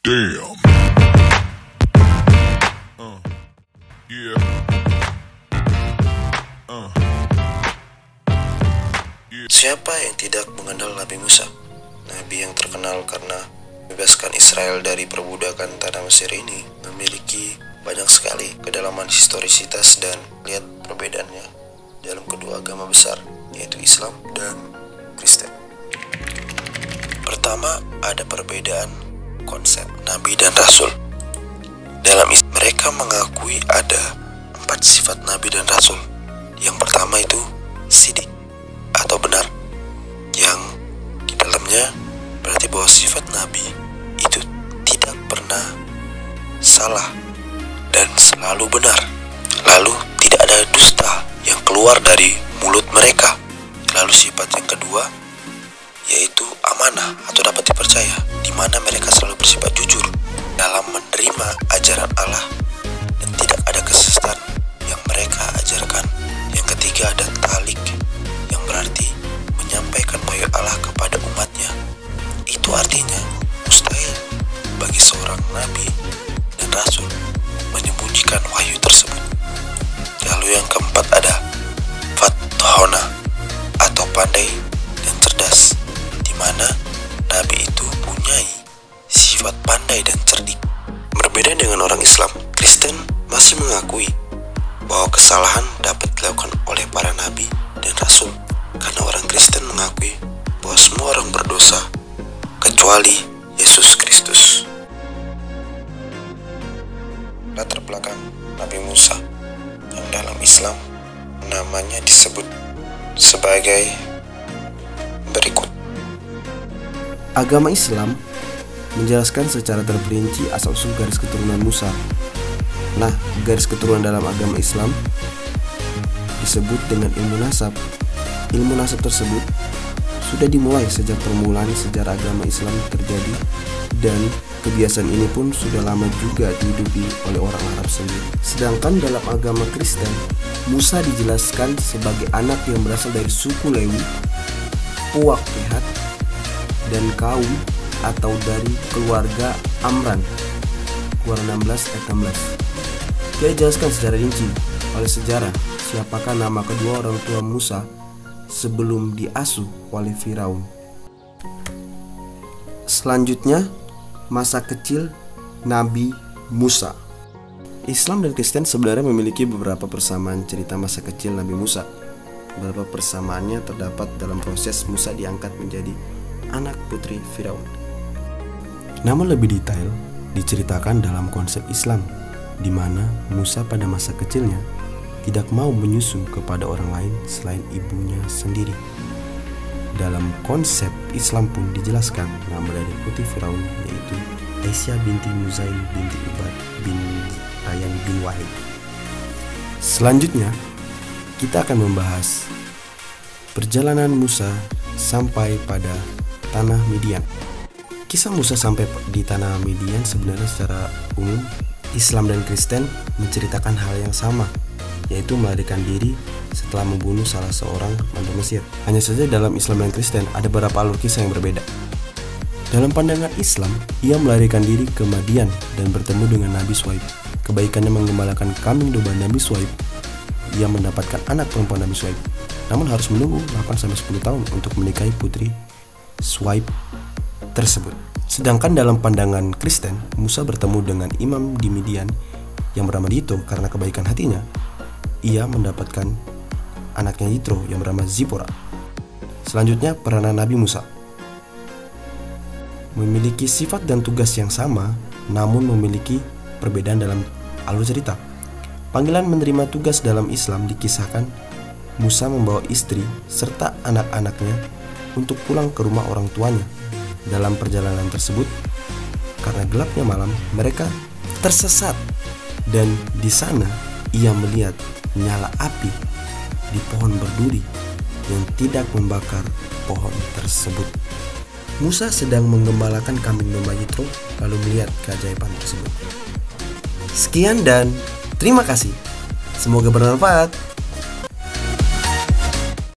Damn. Yeah. Siapa yang tidak mengenal Nabi Musa? Nabi yang terkenal karena membebaskan Israel dari perbudakan tanah Mesir ini memiliki banyak sekali kedalaman historisitas, dan lihat perbedaannya dalam kedua agama besar, yaitu Islam dan Kristen. Pertama, ada perbedaan konsep Nabi dan Rasul. Dalam mereka mengakui ada 4 sifat Nabi dan Rasul. Yang pertama itu sidik atau benar, yang di dalamnya berarti bahwa sifat Nabi itu tidak pernah salah dan selalu benar. Lalu tidak ada dusta yang keluar dari mulut mereka. Lalu sifat yang kedua yaitu amanah atau dapat dipercaya, di mana mereka selalu bersifat jujur dalam menerima ajaran Allah dan tidak ada kesesatan yang mereka ajarkan. Yang ketiga ada talik, yang berarti menyampaikan wahyu Allah kepada umatnya. Itu artinya mustahil bagi seorang nabi dan rasul menyembunyikan wahyu tersebut. Lalu yang keempat ada fathona atau pandai dan cerdas, di mana nabi itu punyai sifat pandai dan cerdik. Berbeda dengan orang Islam, Kristen masih mengakui bahwa kesalahan dapat dilakukan oleh para nabi dan rasul, karena orang Kristen mengakui bahwa semua orang berdosa kecuali Yesus Kristus. Latar belakang Nabi Musa yang dalam Islam namanya disebut sebagai berikut. Agama Islam menjelaskan secara terperinci asal-usul garis keturunan Musa. Nah, garis keturunan dalam agama Islam disebut dengan ilmu nasab. Ilmu nasab tersebut sudah dimulai sejak permulaan sejarah agama Islam terjadi, dan kebiasaan ini pun sudah lama juga dihidupi oleh orang Arab sendiri. Sedangkan dalam agama Kristen, Musa dijelaskan sebagai anak yang berasal dari suku Lewi, Puak Kehat, dan kaum atau dari keluarga Amran. Keluaran 16 ayat 16. Dia dijelaskan secara rinci oleh sejarah siapakah nama kedua orang tua Musa sebelum diasuh oleh Firaun. Selanjutnya, masa kecil Nabi Musa. Islam dan Kristen sebenarnya memiliki beberapa persamaan cerita masa kecil Nabi Musa. Beberapa persamaannya terdapat dalam proses Musa diangkat menjadi anak putri Firaun. Namun lebih detail diceritakan dalam konsep Islam, di mana Musa pada masa kecilnya tidak mau menyusu kepada orang lain selain ibunya sendiri. Dalam konsep Islam pun dijelaskan nama dari putri Firaun yaitu Aisyah binti Muzain binti Ubad bin Rayyan bin Wahid. Selanjutnya, kita akan membahas perjalanan Musa sampai pada tanah Midian. Kisah Musa sampai di tanah Midian sebenarnya secara umum Islam dan Kristen menceritakan hal yang sama, yaitu melarikan diri setelah membunuh salah seorang mantu Mesir. Hanya saja dalam Islam dan Kristen ada beberapa alur kisah yang berbeda. Dalam pandangan Islam, ia melarikan diri ke Madian dan bertemu dengan Nabi Shuaib. Kebaikannya menggembalakan kambing domba Nabi Shuaib. Ia mendapatkan anak perempuan Nabi Shuaib, namun harus menunggu 8-10 tahun untuk menikahi putri Shuaib tersebut. Sedangkan dalam pandangan Kristen, Musa bertemu dengan imam di Midian yang bernama Yitro. Karena kebaikan hatinya, ia mendapatkan anaknya Yitro yang bernama Zipora. Selanjutnya, peranan Nabi Musa memiliki sifat dan tugas yang sama, namun memiliki perbedaan dalam alur cerita. Panggilan menerima tugas dalam Islam dikisahkan Musa membawa istri serta anak-anaknya untuk pulang ke rumah orang tuanya. Dalam perjalanan tersebut, karena gelapnya malam, mereka tersesat, dan di sana ia melihat nyala api di pohon berduri yang tidak membakar pohon tersebut. Musa sedang menggembalakan kambing domba Yitro, lalu melihat keajaiban tersebut. Sekian dan terima kasih. Semoga bermanfaat.